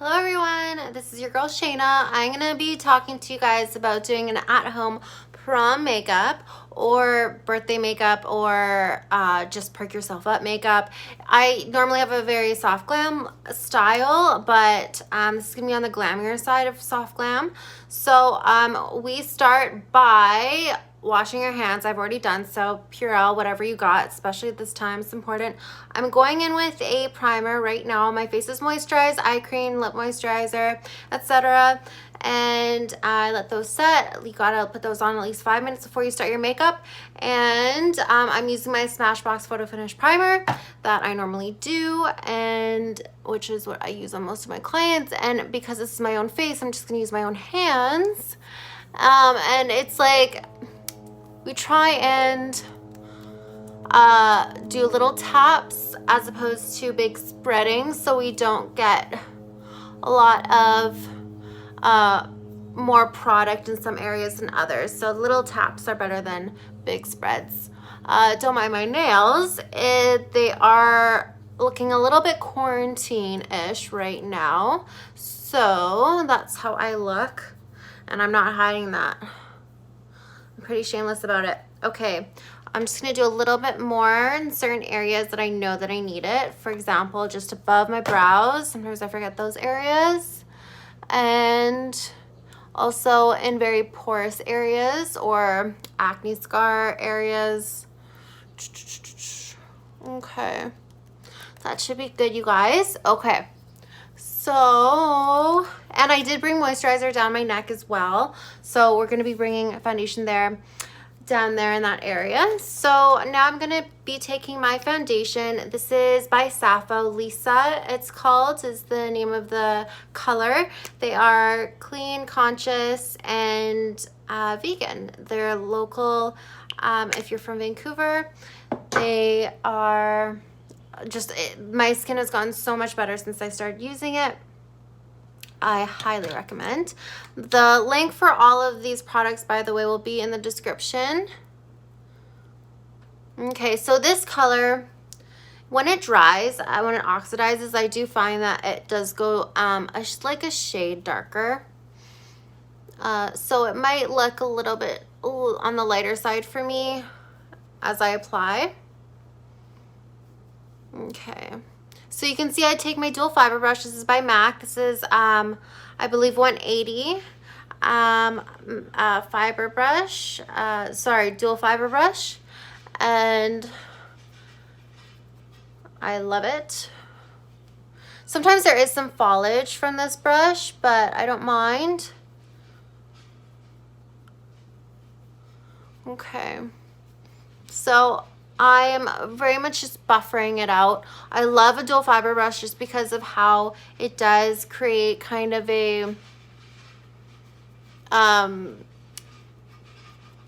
Hello everyone, this is your girl Shayna. I'm going to be talking to you guys about doing an at-home prom makeup or birthday makeup or just perk yourself up makeup. I normally have a very soft glam style, but this is going to be on the glamier side of soft glam. So we start by washing your hands. I've already done so. Purell, whatever you got, especially at this time, it's important. I'm going in with a primer right now. My face is moisturized, eye cream, lip moisturizer, etc. And I let those set. You gotta put those on at least 5 minutes before you start your makeup. And I'm using my Smashbox Photo Finish primer that I normally do, and which is what I use on most of my clients. And because this is my own face, I'm just gonna use my own hands. And it's like, we try and do little taps as opposed to big spreading, so we don't get a lot of more product in some areas than others. So little taps are better than big spreads. Don't mind my nails. They are looking a little bit quarantine-ish right now, so that's how I look, and I'm not hiding that. I'm pretty shameless about it. Okay, I'm just gonna do a little bit more in certain areas that I know that I need it. For example, just above my brows. Sometimes I forget those areas. And also in very porous areas or acne scar areas. Okay, that should be good, you guys. Okay. So, and I did bring moisturizer down my neck as well. So we're going to be bringing foundation down there in that area. So now I'm going to be taking my foundation. This is by Sappho. Lisa, it's called, is the name of the color. They are clean, conscious, and vegan. They're local. If you're from Vancouver, they are just, my skin has gotten so much better since I started using it. I highly recommend. The link for all of these products, by the way, will be in the description. Okay, so this color, when it dries, when it oxidizes, I do find that it does go like a shade darker. So it might look a little bit on the lighter side for me as I apply. Okay, so you can see I take my dual fiber brush. This is by MAC. This is I believe 180 fiber brush, dual fiber brush, and I love it. Sometimes there is some foliage from this brush, but I don't mind. Okay, so I am very much just buffering it out. I love a dual fiber brush just because of how it does create kind of a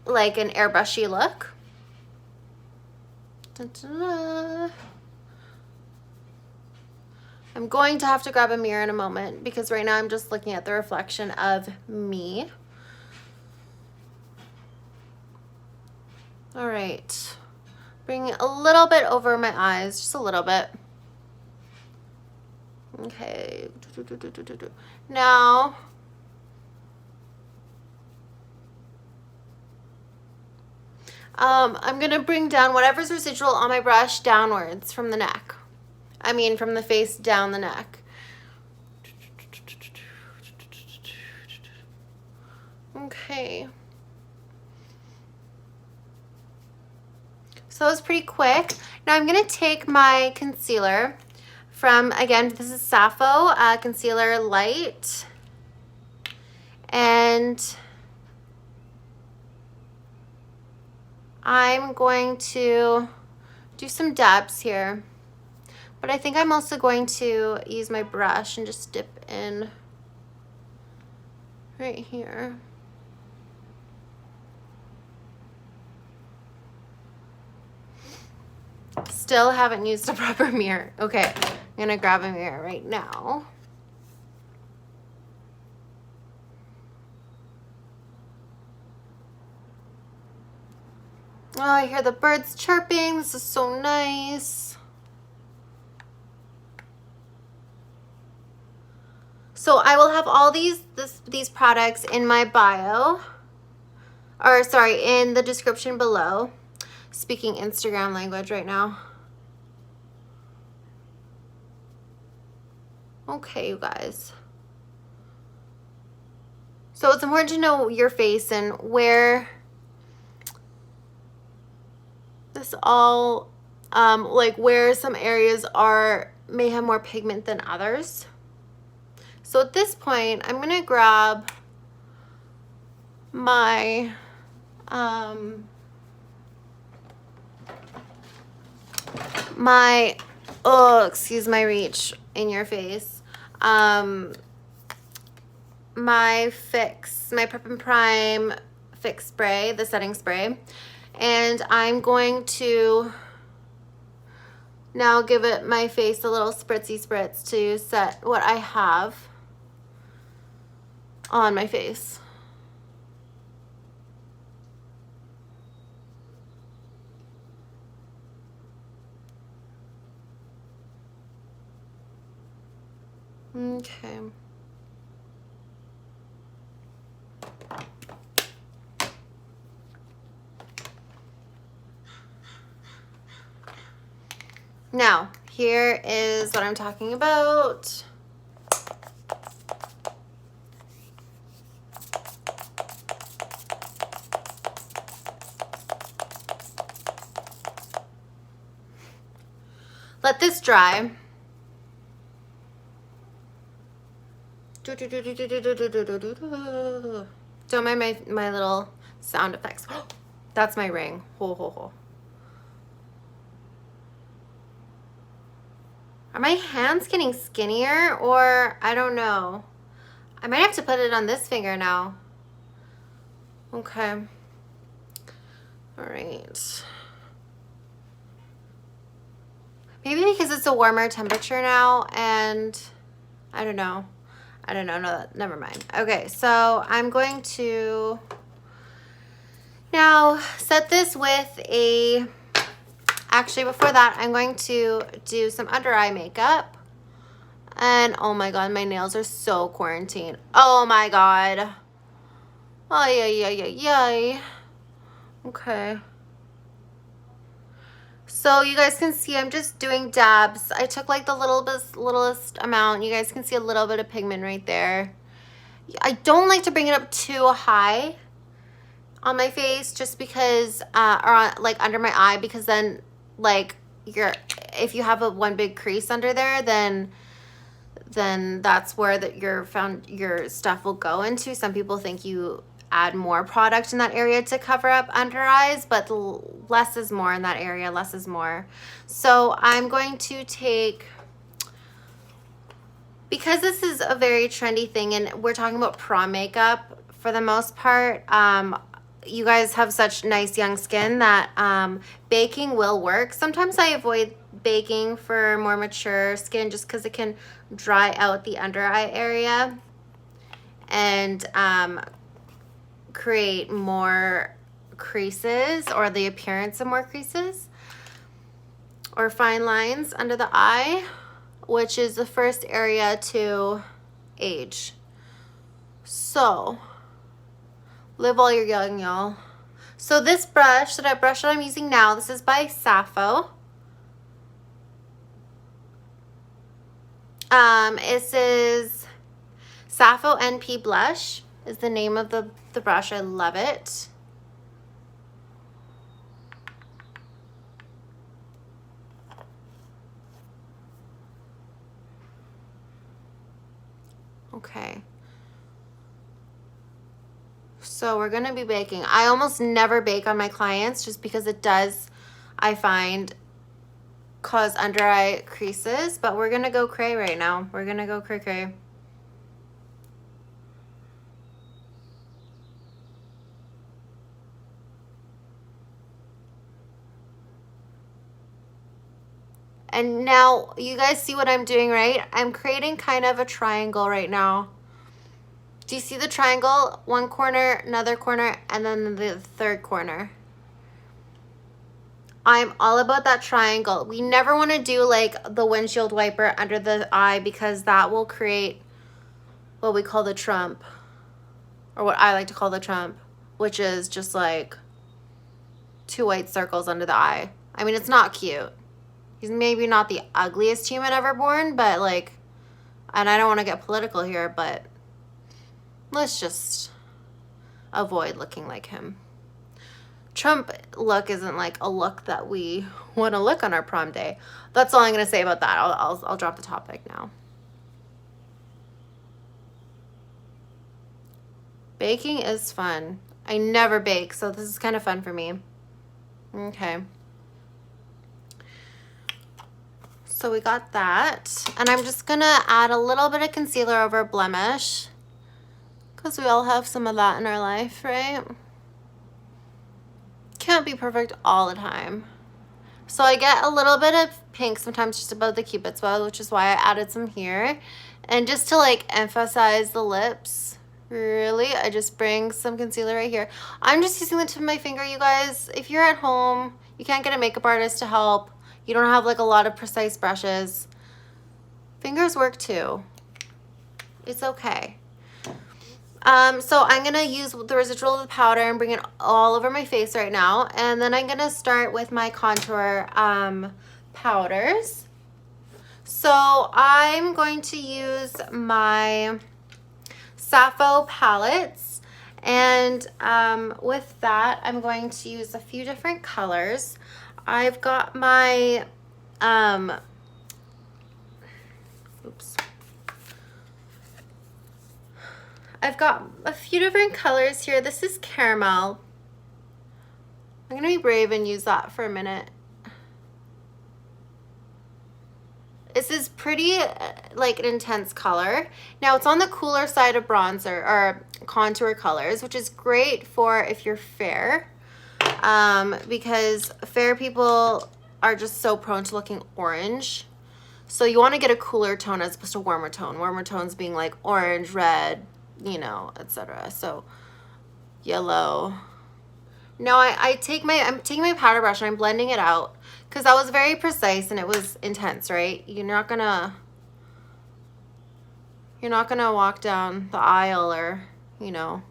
like an airbrushy look. Da-da-da. I'm going to have to grab a mirror in a moment because right now I'm just looking at the reflection of me. All right. Bring it a little bit over my eyes, just a little bit. Okay. Now, I'm gonna bring down whatever's residual on my brush downwards from the neck. I mean, from the face down the neck. Okay. So it was pretty quick. Now I'm going to take my concealer from, again, this is Sappho Concealer Light. And I'm going to do some dabs here. But I think I'm also going to use my brush and just dip in right here. Still haven't used a proper mirror. Okay, I'm gonna grab a mirror right now. Oh, I hear the birds chirping. This is so nice. So I will have all these products in my bio, or sorry, in the description below. Speaking Instagram language right now. Okay, you guys. So it's important to know your face and where this all, like where some areas may have more pigment than others. So at this point, I'm gonna grab my, oh, excuse my reach in your face. My Prep and Prime Fix Spray, the setting spray. And I'm going to now give it my face a little spritzy spritz to set what I have on my face. Okay. Now, here is what I'm talking about. Let this dry. Don't mind my little sound effects. That's my ring. Ho, ho, ho. Are my hands getting skinnier, or I don't know. I might have to put it on this finger now. Okay. All right. Maybe because it's a warmer temperature now, and I don't know. No, never mind. Okay, so I'm going to now set this with a, actually before that, I'm going to do some under eye makeup. And oh my God, my nails are so quarantined. Oh my God. Ay. Okay. So you guys can see I'm just doing dabs. I took like the littlest amount. You guys can see a little bit of pigment right there. I don't like to bring it up too high on my face, just because, or on, like under my eye, because then like if you have one big crease under there, then that's where your stuff will go into. Some people think you add more product in that area to cover up under eyes, but less is more in that area. Less is more. So I'm going to take, because this is a very trendy thing and we're talking about prom makeup for the most part, you guys have such nice young skin that baking will work. Sometimes I avoid baking for more mature skin just because it can dry out the under eye area and create more creases, or the appearance of more creases or fine lines under the eye, which is the first area to age. So live while you're young, y'all. So this brush that I'm using now, this is by Sappho. This is Sappho NP Blush is the name of the brush. I love it. Okay. So we're gonna be baking. I almost never bake on my clients just because it does, I find, cause under eye creases, but we're gonna go cray right now. We're gonna go cray. And now you guys see what I'm doing, right? I'm creating kind of a triangle right now. Do you see the triangle? One corner, another corner, and then the third corner. I'm all about that triangle. We never want to do like the windshield wiper under the eye because that will create what we call the Trump, or what I like to call the Trump, which is just like 2 white circles under the eye. I mean, it's not cute. He's maybe not the ugliest human ever born, but like, and I don't want to get political here, but let's just avoid looking like him. Trump look isn't like a look that we want to look on our prom day. That's all I'm going to say about that. I'll drop the topic now. Baking is fun. I never bake, so this is kind of fun for me. Okay. So we got that. And I'm just going to add a little bit of concealer over a blemish, because we all have some of that in our life, right? Can't be perfect all the time. So I get a little bit of pink sometimes just above the Cupid's bow, which is why I added some here. And just to like emphasize the lips, really, I just bring some concealer right here. I'm just using the tip of my finger, you guys. If you're at home, you can't get a makeup artist to help, you don't have like a lot of precise brushes, fingers work too. It's okay. So I'm going to use the residual of the powder and bring it all over my face right now. And then I'm going to start with my contour powders. So I'm going to use my Sappho palettes. And with that, I'm going to use a few different colors. I've got my, I've got a few different colors here. This is caramel. I'm gonna be brave and use that for a minute. This is pretty like an intense color. Now it's on the cooler side of bronzer or contour colors, which is great for if you're fair, because fair people are just so prone to looking orange. So you want to get a cooler tone as opposed to warmer tone. Warmer tones being like orange, red, you know, etc. So yellow. Now I'm taking my powder brush and I'm blending it out, because that was very precise and it was intense, right? You're not gonna walk down the aisle or, you know,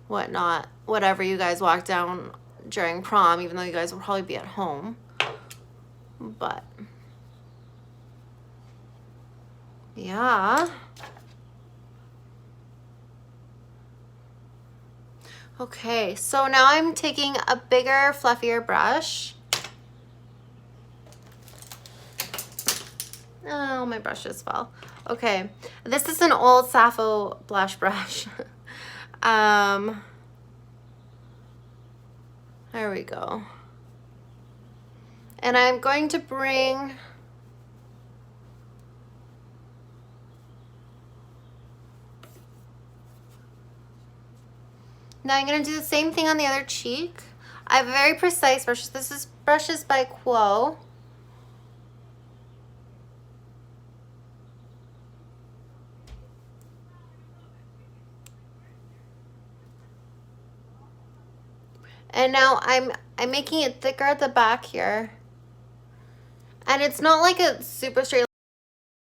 whatnot, whatever you guys walk down during prom, even though you guys will probably be at home. But yeah. Okay, so now I'm taking a bigger, fluffier brush. Oh, my brushes fell. Okay, this is an old Sappho blush brush. There we go. And I'm going to bring now I'm going to do the same thing on the other cheek. I have a very precise brush. This is brushes by Quo. And now I'm making it thicker at the back here. And it's not like a super straight